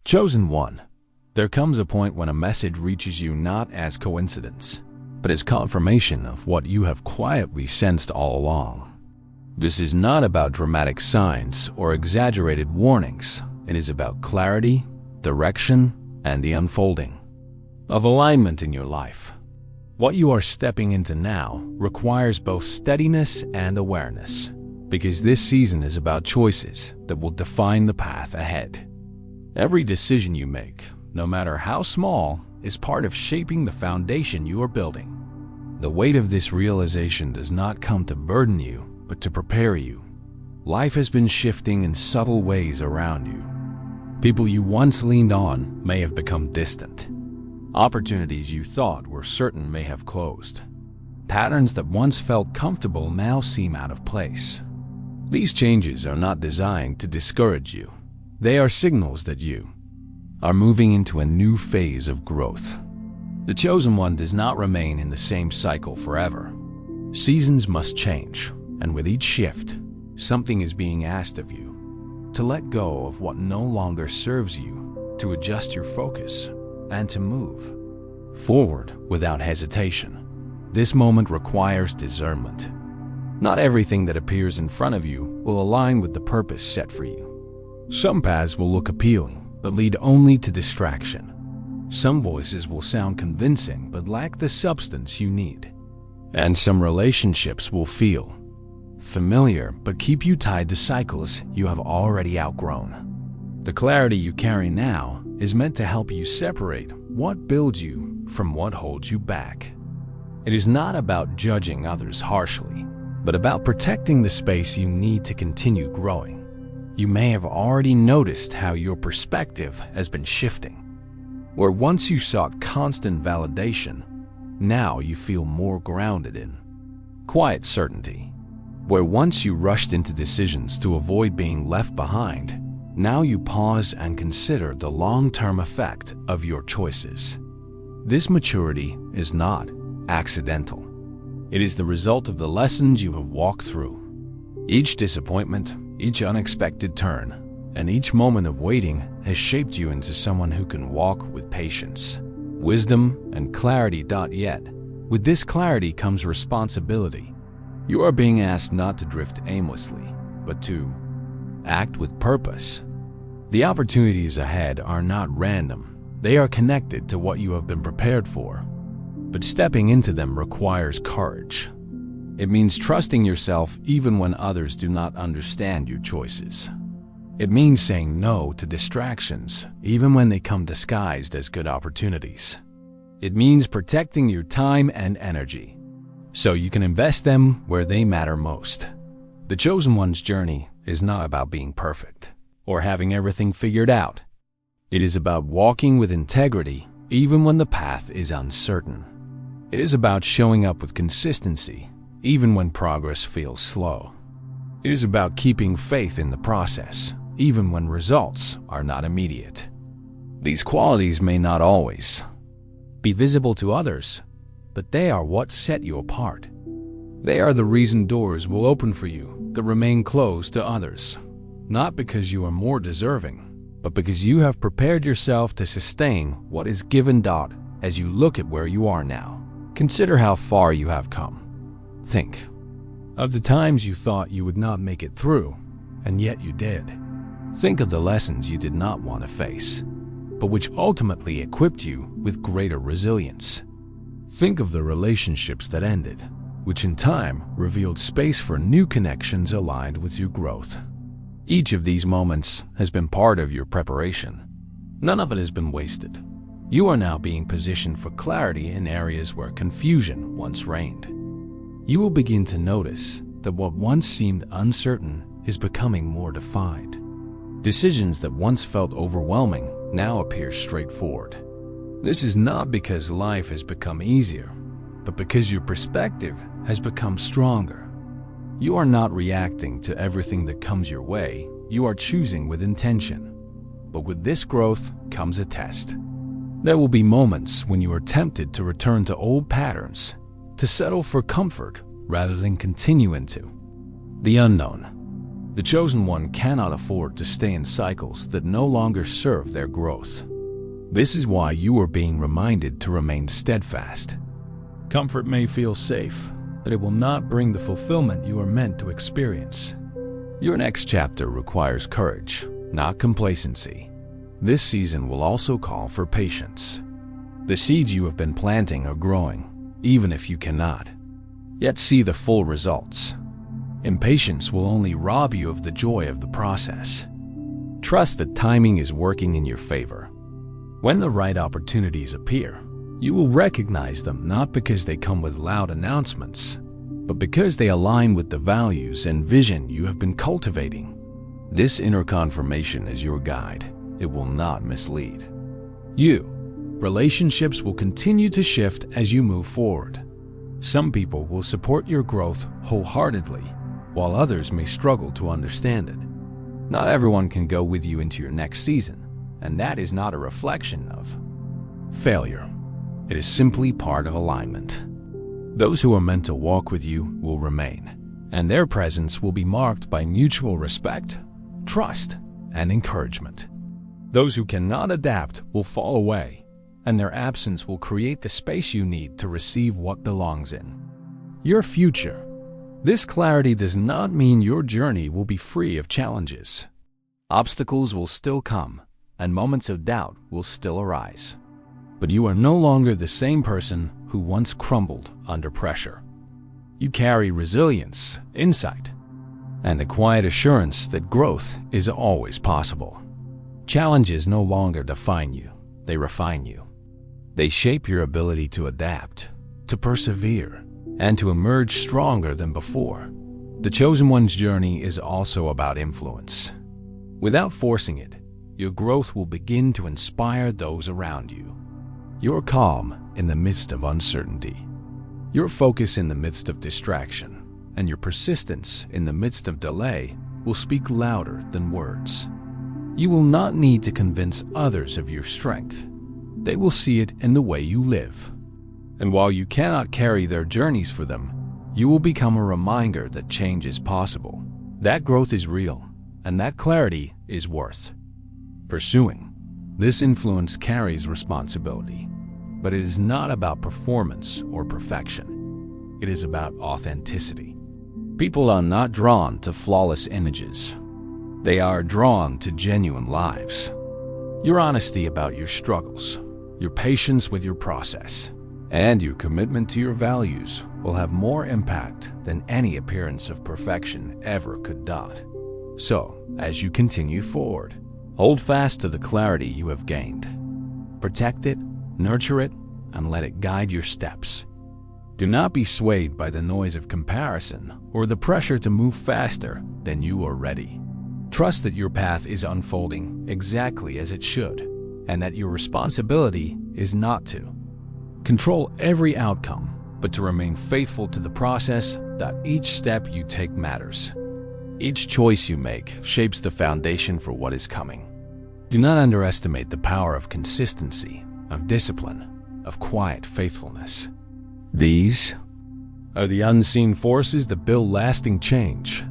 Chosen one. There comes a point when a message reaches you not as coincidence, but as confirmation of what you have quietly sensed all along. This is not about dramatic signs or exaggerated warnings. It is about clarity, direction, and the unfolding of alignment in your life. What you are stepping into now requires both steadiness and awareness, because this season is about choices that will define the path ahead. Every decision you make, no matter how small, is part of shaping the foundation you are building. The weight of this realization does not come to burden you, but to prepare you. Life has been shifting in subtle ways around you. People you once leaned on may have become distant. Opportunities you thought were certain may have closed. Patterns that once felt comfortable now seem out of place. These changes are not designed to discourage you. They are signals that you are moving into a new phase of growth. The chosen one does not remain in the same cycle forever. Seasons must change, and with each shift, something is being asked of you. To let go of what no longer serves you, to adjust your focus, and to move forward without hesitation. This moment requires discernment. Not everything that appears in front of you will align with the purpose set for you. Some paths will look appealing, but lead only to distraction. Some voices will sound convincing, but lack the substance you need. And some relationships will feel familiar, but keep you tied to cycles you have already outgrown. The clarity you carry now is meant to help you separate what builds you from what holds you back. It is not about judging others harshly, but about protecting the space you need to continue growing. You may have already noticed how your perspective has been shifting. Where once you sought constant validation, now you feel more grounded in quiet certainty. Where once you rushed into decisions to avoid being left behind, now you pause and consider the long-term effect of your choices. This maturity is not accidental. It is the result of the lessons you have walked through. Each disappointment, each unexpected turn, and each moment of waiting has shaped you into someone who can walk with patience, wisdom, and clarity. Yet, with this clarity comes responsibility. You are being asked not to drift aimlessly, but to act with purpose. The opportunities ahead are not random. They are connected to what you have been prepared for. But stepping into them requires courage. It means trusting yourself even when others do not understand your choices. It means saying no to distractions even when they come disguised as good opportunities. It means protecting your time and energy so you can invest them where they matter most. The chosen one's journey is not about being perfect or having everything figured out. It is about walking with integrity even when the path is uncertain. It is about showing up with consistency even when progress feels slow. It is about keeping faith in the process even when results are not immediate. These qualities may not always be visible to others, but they are what set you apart. They are the reason doors will open for you that remain closed to others, not because you are more deserving, but because you have prepared yourself to sustain what is given. As you look at where you are now, consider how far you have come. Think of the times you thought you would not make it through, and yet you did. Think of the lessons you did not want to face, but which ultimately equipped you with greater resilience. Think of the relationships that ended, which in time revealed space for new connections aligned with your growth. Each of these moments has been part of your preparation. None of it has been wasted. You are now being positioned for clarity in areas where confusion once reigned. You will begin to notice that what once seemed uncertain is becoming more defined. Decisions that once felt overwhelming now appear straightforward. This is not because life has become easier, but because your perspective has become stronger. You are not reacting to everything that comes your way. You are choosing with intention. But with this growth comes a test. There will be moments when you are tempted to return to old patterns, to settle for comfort rather than continue into the unknown. The chosen one cannot afford to stay in cycles that no longer serve their growth. This is why you are being reminded to remain steadfast. Comfort may feel safe, but it will not bring the fulfillment you are meant to experience. Your next chapter requires courage, not complacency. This season will also call for patience. The seeds you have been planting are growing, even if you cannot yet see the full results. Impatience will only rob you of the joy of the process. Trust that timing is working in your favor. When the right opportunities appear, you will recognize them not because they come with loud announcements, but because they align with the values and vision you have been cultivating. This inner confirmation is your guide. It will not mislead you. Relationships will continue to shift as you move forward. Some people will support your growth wholeheartedly, while others may struggle to understand it. Not everyone can go with you into your next season, and that is not a reflection of failure. It is simply part of alignment. Those who are meant to walk with you will remain, and their presence will be marked by mutual respect, trust, and encouragement. Those who cannot adapt will fall away, and their absence will create the space you need to receive what belongs in your future. This clarity does not mean your journey will be free of challenges. Obstacles will still come, and moments of doubt will still arise. But you are no longer the same person who once crumbled under pressure. You carry resilience, insight, and the quiet assurance that growth is always possible. Challenges no longer define you, they refine you. They shape your ability to adapt, to persevere, and to emerge stronger than before. The chosen one's journey is also about influence. Without forcing it, your growth will begin to inspire those around you. Your calm in the midst of uncertainty, your focus in the midst of distraction, and your persistence in the midst of delay will speak louder than words. You will not need to convince others of your strength. They will see it in the way you live. And while you cannot carry their journeys for them, you will become a reminder that change is possible, that growth is real, and that clarity is worth pursuing. This influence carries responsibility, but it is not about performance or perfection. It is about authenticity. People are not drawn to flawless images. They are drawn to genuine lives. Your honesty about your struggles, your patience with your process, and your commitment to your values will have more impact than any appearance of perfection ever could. So, as you continue forward, hold fast to the clarity you have gained. Protect it, nurture it, and let it guide your steps. Do not be swayed by the noise of comparison or the pressure to move faster than you are ready. Trust that your path is unfolding exactly as it should, and that your responsibility is not to control every outcome, but to remain faithful to the process. That each step you take matters. Each choice you make shapes the foundation for what is coming. Do not underestimate the power of consistency, of discipline, of quiet faithfulness. These are the unseen forces that build lasting change.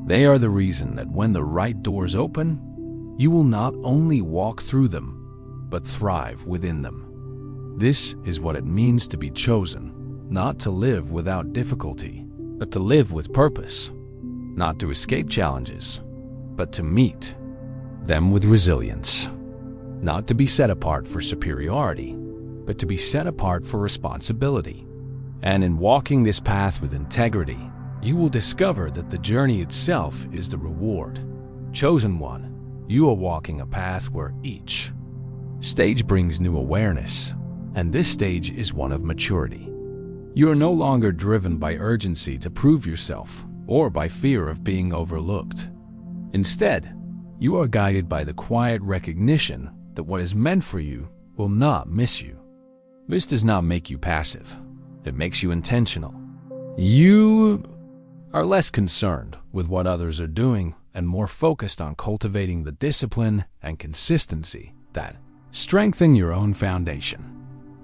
They are the reason that when the right doors open, you will not only walk through them, but thrive within them. This is what it means to be chosen, not to live without difficulty, but to live with purpose, not to escape challenges, but to meet them with resilience, not to be set apart for superiority, but to be set apart for responsibility. And in walking this path with integrity, you will discover that the journey itself is the reward. Chosen one, you are walking a path where each stage brings new awareness, and this stage is one of maturity. You are no longer driven by urgency to prove yourself or by fear of being overlooked. Instead, you are guided by the quiet recognition that what is meant for you will not miss you. This does not make you passive. It makes you intentional. You are less concerned with what others are doing and more focused on cultivating the discipline and consistency that strengthen your own foundation.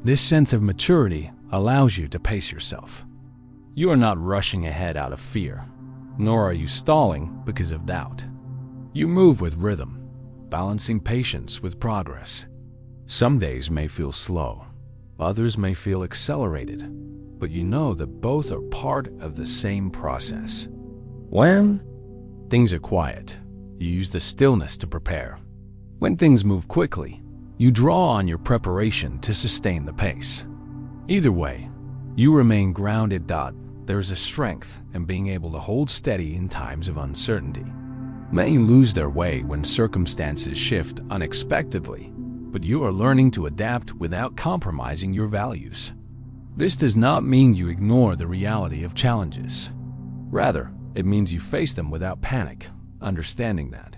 This sense of maturity allows you to pace yourself. You are not rushing ahead out of fear. nor are you stalling because of doubt. You move with rhythm, balancing patience with progress. Some days may feel slow, others may feel accelerated, but you know that both are part of the same process. When things are quiet, you use the stillness to prepare. When things move quickly, you draw on your preparation to sustain the pace. Either way, you remain grounded. There's a strength in being able to hold steady in times of uncertainty. Many lose their way when circumstances shift unexpectedly, but you are learning to adapt without compromising your values. This does not mean you ignore the reality of challenges. Rather, it means you face them without panic, understanding that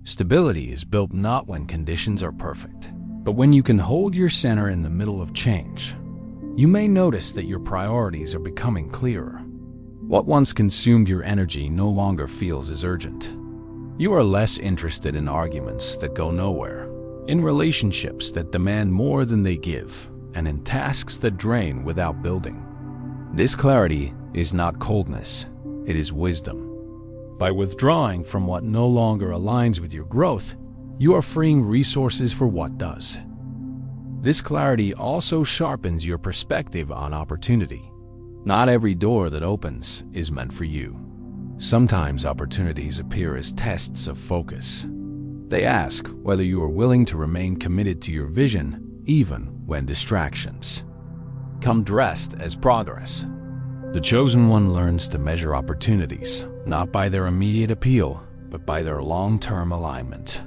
stability is built not when conditions are perfect, but when you can hold your center in the middle of change. You may notice that your priorities are becoming clearer. What once consumed your energy no longer feels as urgent. You are less interested in arguments that go nowhere, in relationships that demand more than they give, and in tasks that drain without building. This clarity is not coldness, it is wisdom. By withdrawing from what no longer aligns with your growth, you are freeing resources for what does. This clarity also sharpens your perspective on opportunity. Not every door that opens is meant for you. Sometimes opportunities appear as tests of focus. They ask whether you are willing to remain committed to your vision, even when distractions come dressed as progress. The chosen one learns to measure opportunities, not by their immediate appeal, but by their long-term alignment.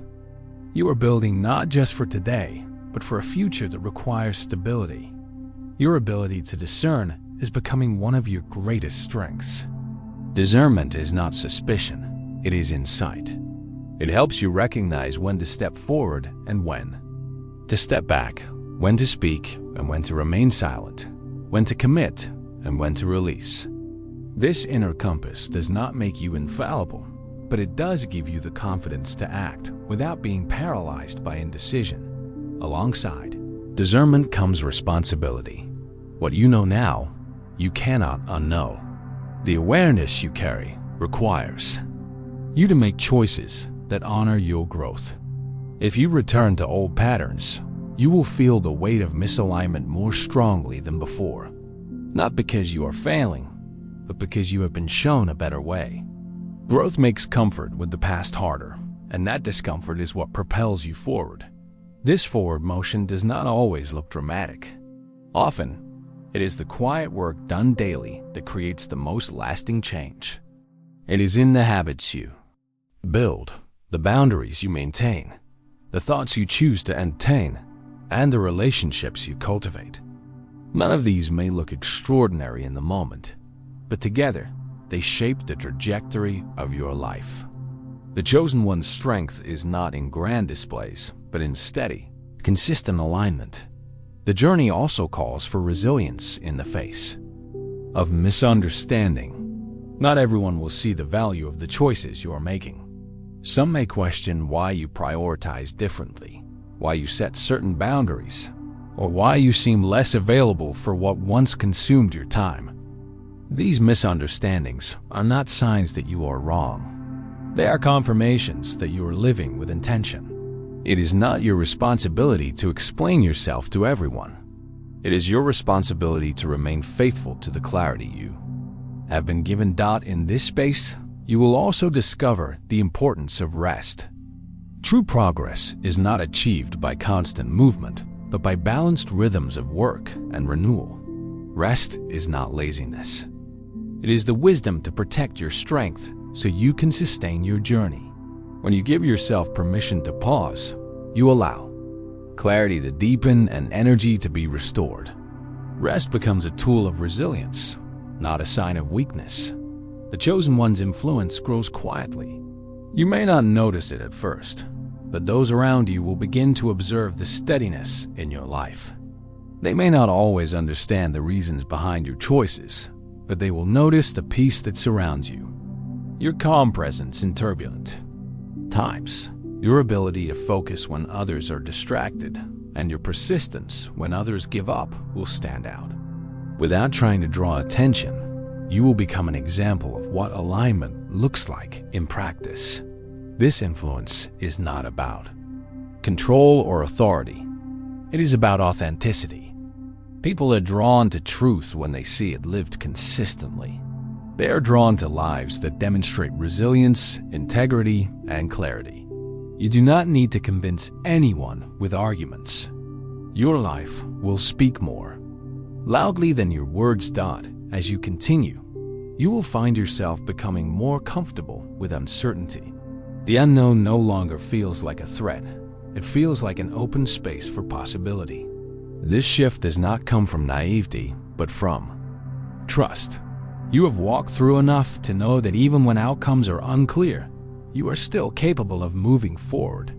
You are building not just for today, but for a future that requires stability. Your ability to discern is becoming one of your greatest strengths. Discernment is not suspicion, it is insight. It helps you recognize when to step forward and when to step back, when to speak and when to remain silent, when to commit and when to release. This inner compass does not make you infallible, but it does give you the confidence to act without being paralyzed by indecision. Alongside discernment comes responsibility. What you know now, you cannot unknow. The awareness you carry requires you to make choices that honor your growth. If you return to old patterns, you will feel the weight of misalignment more strongly than before. Not because you are failing, but because you have been shown a better way. Growth makes comfort with the past harder, and that discomfort is what propels you forward. This forward motion does not always look dramatic. Often, it is the quiet work done daily that creates the most lasting change. It is in the habits you build, the boundaries you maintain, the thoughts you choose to entertain, and the relationships you cultivate. None of these may look extraordinary in the moment, but together, they shape the trajectory of your life. The chosen one's strength is not in grand displays, but in steady, consistent alignment. The journey also calls for resilience in the face of misunderstanding. Not everyone will see the value of the choices you are making. Some may question why you prioritize differently, why you set certain boundaries, or why you seem less available for what once consumed your time. These misunderstandings are not signs that you are wrong. They are confirmations that you are living with intention. It is not your responsibility to explain yourself to everyone. It is your responsibility to remain faithful to the clarity you have been given. In this space, you will also discover the importance of rest. True progress is not achieved by constant movement, but by balanced rhythms of work and renewal. Rest is not laziness. It is the wisdom to protect your strength so you can sustain your journey. When you give yourself permission to pause, you allow clarity to deepen and energy to be restored. Rest becomes a tool of resilience, not a sign of weakness. The chosen one's influence grows quietly. You may not notice it at first, but those around you will begin to observe the steadiness in your life. They may not always understand the reasons behind your choices, but they will notice the peace that surrounds you. Your calm presence in turbulent times, your ability to focus when others are distracted, and your persistence when others give up will stand out. Without trying to draw attention, you will become an example of what alignment looks like in practice. This influence is not about control or authority. It is about authenticity. People are drawn to truth when they see it lived consistently. They are drawn to lives that demonstrate resilience, integrity, and clarity. You do not need to convince anyone with arguments. Your life will speak more loudly than your words. As you continue, you will find yourself becoming more comfortable with uncertainty. The unknown no longer feels like a threat. It feels like an open space for possibility. This shift does not come from naivety, but from trust. You have walked through enough to know that even when outcomes are unclear, you are still capable of moving forward.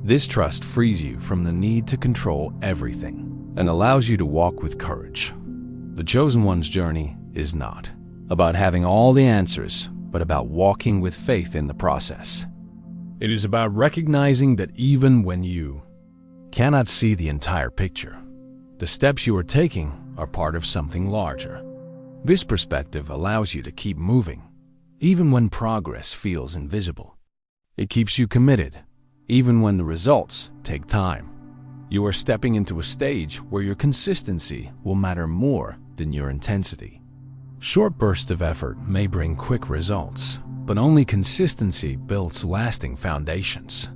This trust frees you from the need to control everything and allows you to walk with courage. The chosen one's journey is not about having all the answers, but about walking with faith in the process. It is about recognizing that even when you cannot see the entire picture, the steps you are taking are part of something larger. This perspective allows you to keep moving, even when progress feels invisible. It keeps you committed, even when the results take time. You are stepping into a stage where your consistency will matter more than your intensity. Short bursts of effort may bring quick results, but only consistency builds lasting foundations.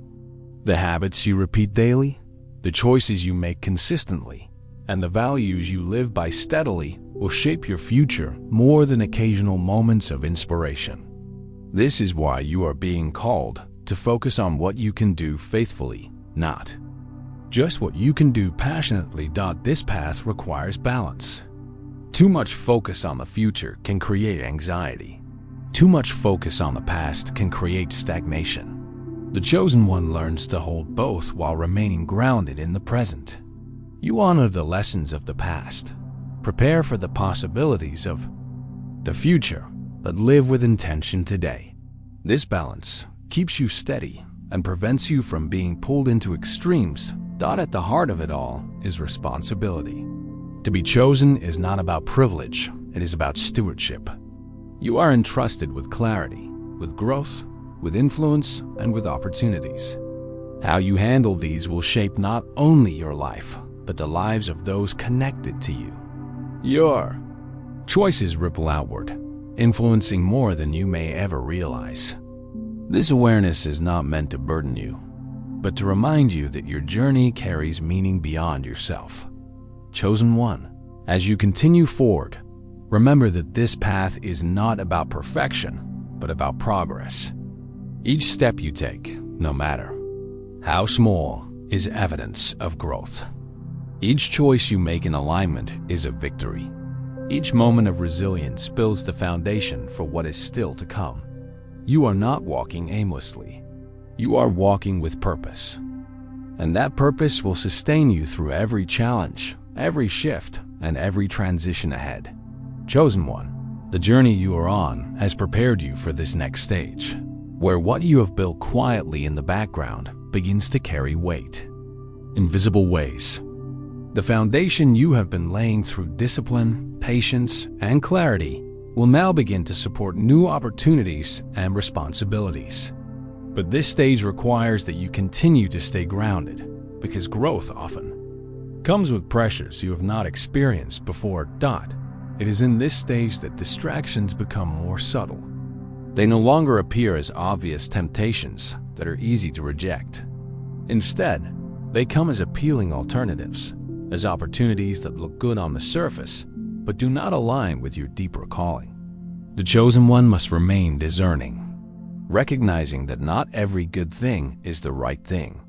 The habits you repeat daily, the choices you make consistently, and the values you live by steadily will shape your future more than occasional moments of inspiration. This is why you are being called to focus on what you can do faithfully, not just what you can do passionately. This path requires balance. Too much focus on the future can create anxiety. Too much focus on the past can create stagnation. The chosen one learns to hold both while remaining grounded in the present. You honor the lessons of the past, prepare for the possibilities of the future, but live with intention today. This balance keeps you steady and prevents you from being pulled into extremes. At the heart of it all is responsibility. To be chosen is not about privilege, it is about stewardship. You are entrusted with clarity, with growth, with influence, and with opportunities. How you handle these will shape not only your life, but the lives of those connected to you. Your choices ripple outward, influencing more than you may ever realize. This awareness is not meant to burden you, but to remind you that your journey carries meaning beyond yourself. Chosen one, as you continue forward, remember that this path is not about perfection, but about progress. Each step you take, no matter how small, is evidence of growth. Each choice you make in alignment is a victory. Each moment of resilience builds the foundation for what is still to come. You are not walking aimlessly. You are walking with purpose. And that purpose will sustain you through every challenge, every shift, and every transition ahead. Chosen one, the journey you are on has prepared you for this next stage, where what you have built quietly in the background begins to carry weight. Invisible ways. The foundation you have been laying through discipline, patience, and clarity will now begin to support new opportunities and responsibilities. But this stage requires that you continue to stay grounded, because growth often comes with pressures you have not experienced before. It is in this stage that distractions become more subtle. They no longer appear as obvious temptations that are easy to reject. Instead, they come as appealing alternatives, as opportunities that look good on the surface, but do not align with your deeper calling. The chosen one must remain discerning, recognizing that not every good thing is the right thing.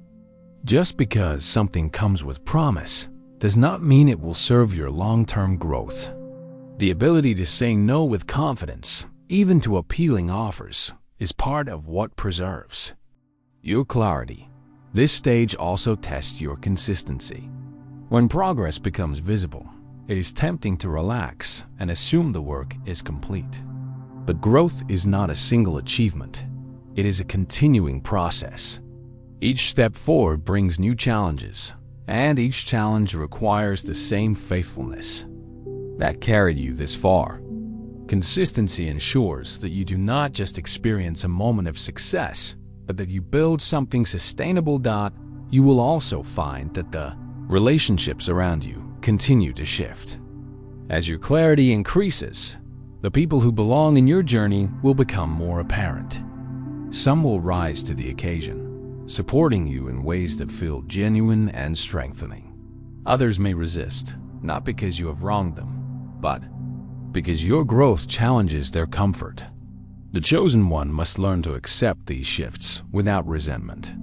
Just because something comes with promise does not mean it will serve your long-term growth. The ability to say no with confidence, even to appealing offers, is part of what preserves your clarity. This stage also tests your consistency. When progress becomes visible, it is tempting to relax and assume the work is complete. But growth is not a single achievement. It is a continuing process. Each step forward brings new challenges, and each challenge requires the same faithfulness that carried you this far. Consistency ensures that you do not just experience a moment of success, but that you build something sustainable. You will also find that the relationships around you continue to shift. As your clarity increases, the people who belong in your journey will become more apparent. Some will rise to the occasion, supporting you in ways that feel genuine and strengthening. Others may resist, not because you have wronged them, but because your growth challenges their comfort. The chosen one must learn to accept these shifts without resentment.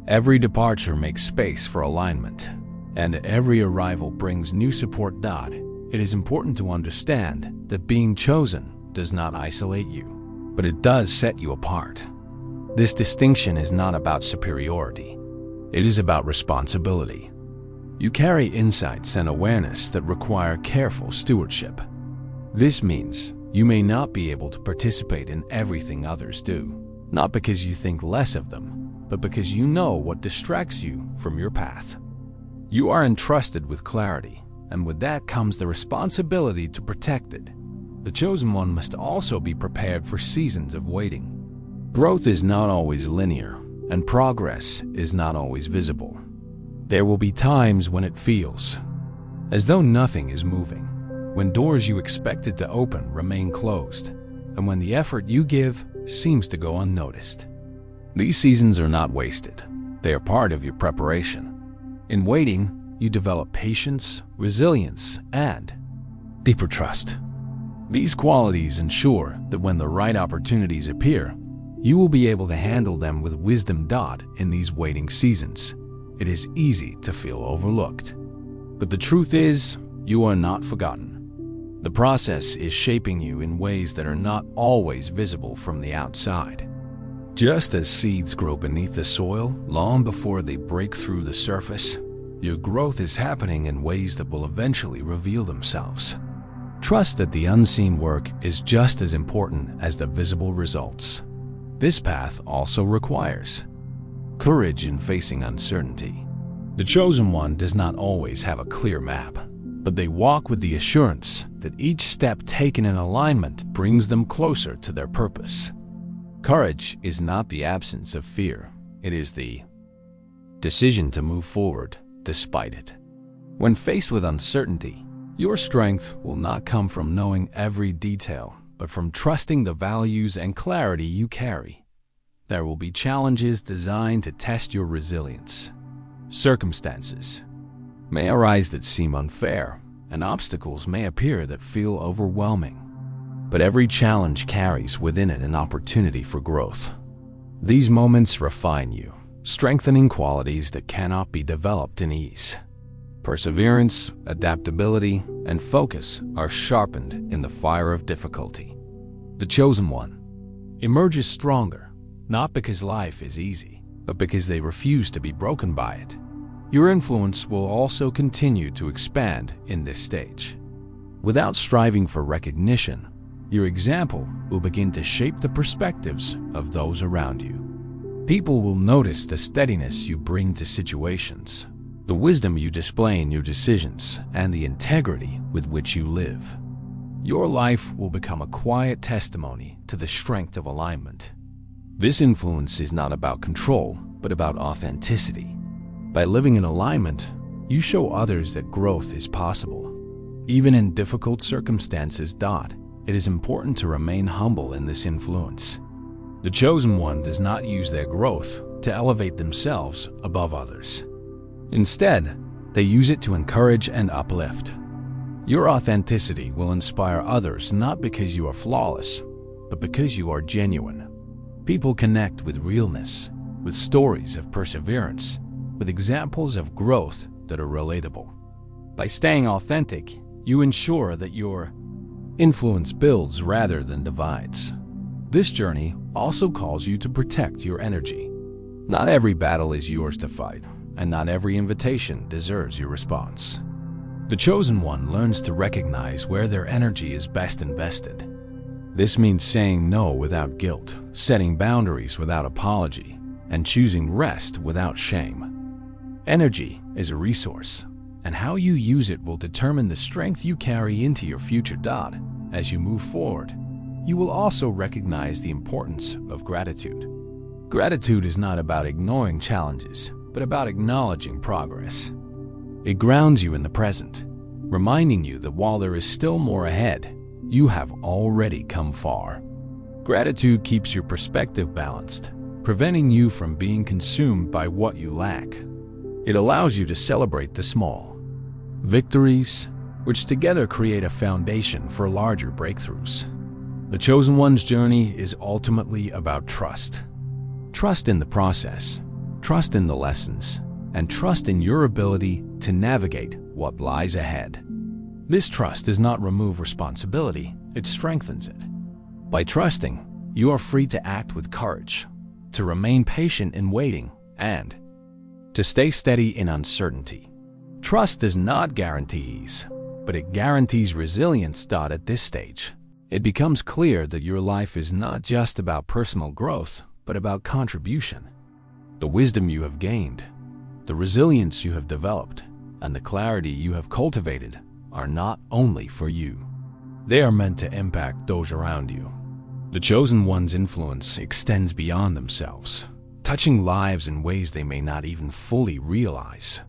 Every departure makes space for alignment, and every arrival brings new support. It is important to understand that being chosen does not isolate you, but it does set you apart. This distinction is not about superiority. It is about responsibility. You carry insights and awareness that require careful stewardship. This means you may not be able to participate in everything others do, not because you think less of them, but because you know what distracts you from your path. You are entrusted with clarity, and with that comes the responsibility to protect it. The chosen one must also be prepared for seasons of waiting. Growth is not always linear, and progress is not always visible. There will be times when it feels as though nothing is moving, when doors you expected to open remain closed, and when the effort you give seems to go unnoticed. These seasons are not wasted. They are part of your preparation. In waiting, you develop patience, resilience, and deeper trust. These qualities ensure that when the right opportunities appear, you will be able to handle them with wisdom. In these waiting seasons, it is easy to feel overlooked. But the truth is, you are not forgotten. The process is shaping you in ways that are not always visible from the outside. Just as seeds grow beneath the soil long before they break through the surface, your growth is happening in ways that will eventually reveal themselves. Trust that the unseen work is just as important as the visible results. This path also requires courage in facing uncertainty. The chosen one does not always have a clear map, but they walk with the assurance that each step taken in alignment brings them closer to their purpose. Courage is not the absence of fear. It is the decision to move forward despite it. When faced with uncertainty, your strength will not come from knowing every detail, but from trusting the values and clarity you carry. There will be challenges designed to test your resilience. Circumstances may arise that seem unfair, and obstacles may appear that feel overwhelming. But every challenge carries within it an opportunity for growth. These moments refine you, strengthening qualities that cannot be developed in ease. Perseverance, adaptability, and focus are sharpened in the fire of difficulty. The chosen one emerges stronger, not because life is easy, but because they refuse to be broken by it. Your influence will also continue to expand in this stage. Without striving for recognition, your example will begin to shape the perspectives of those around you. People will notice the steadiness you bring to situations, the wisdom you display in your decisions, and the integrity with which you live. Your life will become a quiet testimony to the strength of alignment. This influence is not about control, but about authenticity. By living in alignment, you show others that growth is possible. Even in difficult circumstances. It is important to remain humble in this influence. The chosen one does not use their growth to elevate themselves above others. Instead, they use it to encourage and uplift. Your authenticity will inspire others not because you are flawless, but because you are genuine. People connect with realness, with stories of perseverance, with examples of growth that are relatable. By staying authentic, you ensure that your influence builds rather than divides. This journey also calls you to protect your energy. Not every battle is yours to fight, and not every invitation deserves your response. The chosen one learns to recognize where their energy is best invested. This means saying no without guilt, setting boundaries without apology, and choosing rest without shame. Energy is a resource, and how you use it will determine the strength you carry into your future. as you move forward, you will also recognize the importance of gratitude. Gratitude is not about ignoring challenges, but about acknowledging progress. It grounds you in the present, reminding you that while there is still more ahead, you have already come far. Gratitude keeps your perspective balanced, preventing you from being consumed by what you lack. It allows you to celebrate the small victories, which together create a foundation for larger breakthroughs. The Chosen One's journey is ultimately about trust. Trust in the process, trust in the lessons, and trust in your ability to navigate what lies ahead. This trust does not remove responsibility, it strengthens it. By trusting, you are free to act with courage, to remain patient in waiting, and to stay steady in uncertainty. Trust does not guarantee ease, but it guarantees resilience. At this stage, it becomes clear that your life is not just about personal growth, but about contribution. The wisdom you have gained, the resilience you have developed, and the clarity you have cultivated are not only for you. They are meant to impact those around you. The Chosen One's influence extends beyond themselves, touching lives in ways they may not even fully realize.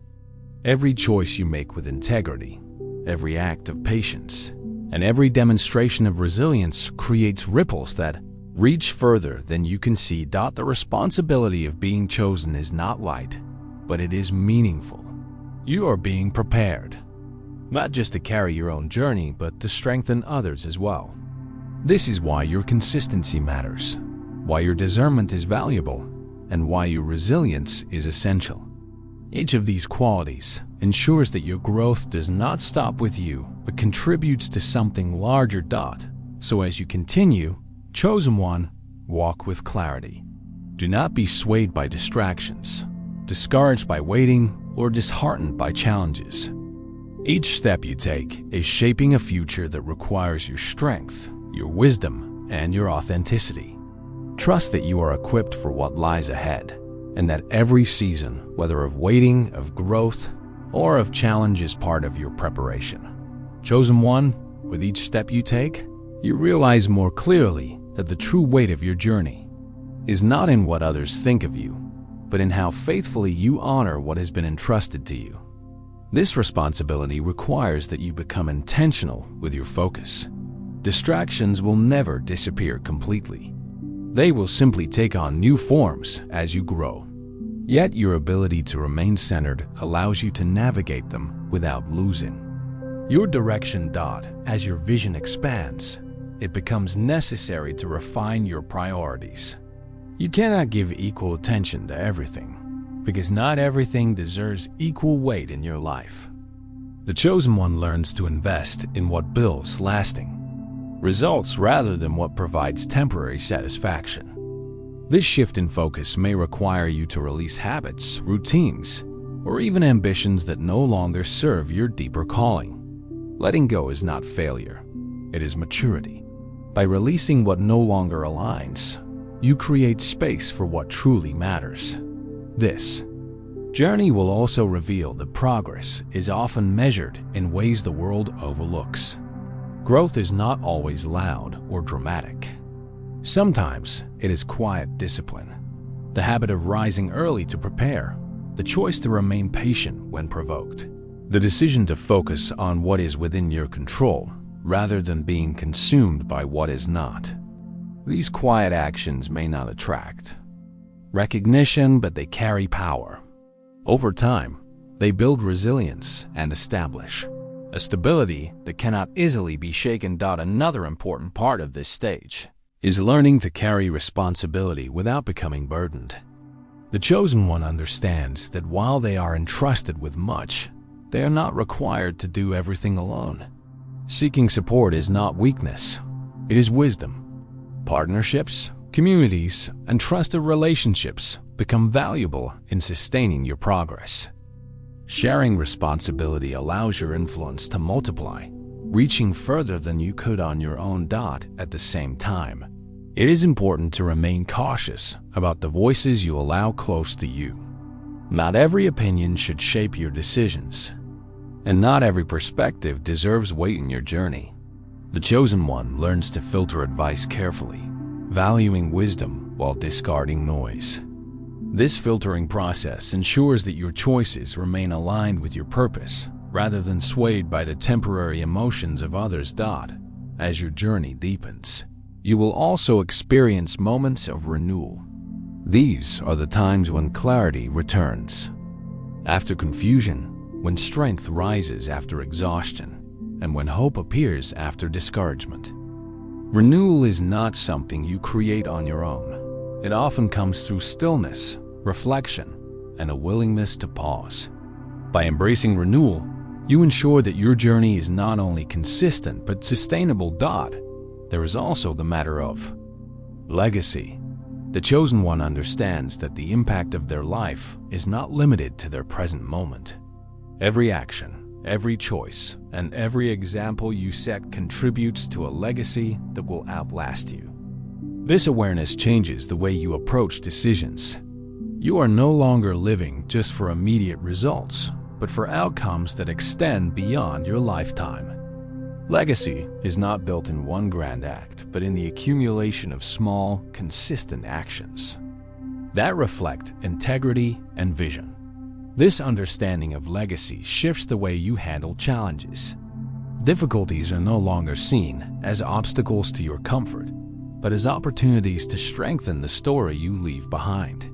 Every choice you make with integrity, every act of patience, and every demonstration of resilience creates ripples that reach further than you can see. The responsibility of being chosen is not light, but it is meaningful. You are being prepared, not just to carry your own journey, but to strengthen others as well. This is why your consistency matters, why your discernment is valuable, and why your resilience is essential. Each of these qualities ensures that your growth does not stop with you, but contributes to something larger. So as you continue, Chosen One, walk with clarity. Do not be swayed by distractions, discouraged by waiting, or disheartened by challenges. Each step you take is shaping a future that requires your strength, your wisdom, and your authenticity. Trust that you are equipped for what lies ahead, and that every season, whether of waiting, of growth, or of challenge, is part of your preparation. Chosen One, with each step you take, you realize more clearly that the true weight of your journey is not in what others think of you, but in how faithfully you honor what has been entrusted to you. This responsibility requires that you become intentional with your focus. Distractions will never disappear completely. They will simply take on new forms as you grow. Yet your ability to remain centered allows you to navigate them without losing your direction. As your vision expands, it becomes necessary to refine your priorities. You cannot give equal attention to everything, because not everything deserves equal weight in your life. The Chosen One learns to invest in what builds lasting results rather than what provides temporary satisfaction. This shift in focus may require you to release habits, routines, or even ambitions that no longer serve your deeper calling. Letting go is not failure, it is maturity. By releasing what no longer aligns, you create space for what truly matters. This journey will also reveal that progress is often measured in ways the world overlooks. Growth is not always loud or dramatic. Sometimes it is quiet discipline, the habit of rising early to prepare, the choice to remain patient when provoked, the decision to focus on what is within your control rather than being consumed by what is not. These quiet actions may not attract recognition, but they carry power. Over time, they build resilience and establish a stability that cannot easily be shaken. Another important part of this stage is learning to carry responsibility without becoming burdened. The Chosen One understands that while they are entrusted with much, they are not required to do everything alone. Seeking support is not weakness, it is wisdom. Partnerships, communities, and trusted relationships become valuable in sustaining your progress. Sharing responsibility allows your influence to multiply, reaching further than you could on your own. At the same time, it is important to remain cautious about the voices you allow close to you. Not every opinion should shape your decisions, and not every perspective deserves weight in your journey. The chosen one learns to filter advice carefully, valuing wisdom while discarding noise. This filtering process ensures that your choices remain aligned with your purpose rather than swayed by the temporary emotions of others. As your journey deepens, you will also experience moments of renewal. These are the times when clarity returns after confusion, when strength rises after exhaustion, and when hope appears after discouragement. Renewal is not something you create on your own. It often comes through stillness, reflection, and a willingness to pause. By embracing renewal, you ensure that your journey is not only consistent but sustainable. There is also the matter of legacy. The chosen one understands that the impact of their life is not limited to their present moment. Every action, every choice, and every example you set contributes to a legacy that will outlast you. This awareness changes the way you approach decisions. You are no longer living just for immediate results, but for outcomes that extend beyond your lifetime. Legacy is not built in one grand act, but in the accumulation of small, consistent actions that reflect integrity and vision. This understanding of legacy shifts the way you handle challenges. Difficulties are no longer seen as obstacles to your comfort, but as opportunities to strengthen the story you leave behind.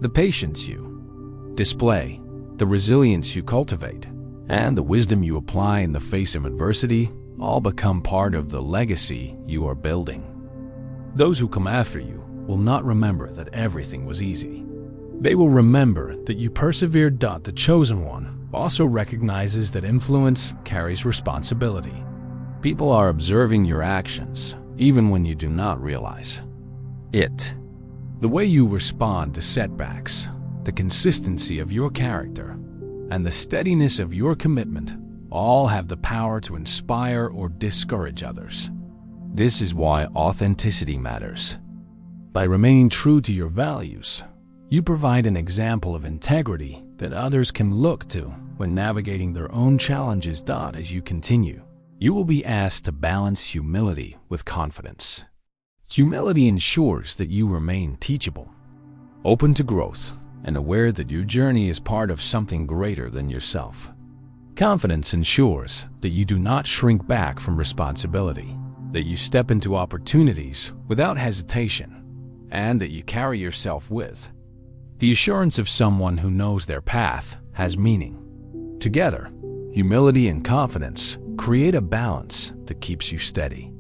The patience you display, the resilience you cultivate, and the wisdom you apply in the face of adversity all become part of the legacy you are building. Those who come after you will not remember that everything was easy. They will remember that you persevered. The chosen one also recognizes that influence carries responsibility. People are observing your actions, even when you do not realize it. The way you respond to setbacks, the consistency of your character, and the steadiness of your commitment all have the power to inspire or discourage others. This is why authenticity matters. By remaining true to your values, you provide an example of integrity that others can look to when navigating their own challenges. As you continue, you will be asked to balance humility with confidence. Humility ensures that you remain teachable, open to growth, and aware that your journey is part of something greater than yourself. Confidence ensures that you do not shrink back from responsibility, that you step into opportunities without hesitation, and that you carry yourself with the assurance of someone who knows their path has meaning. Together, humility and confidence create a balance that keeps you steady.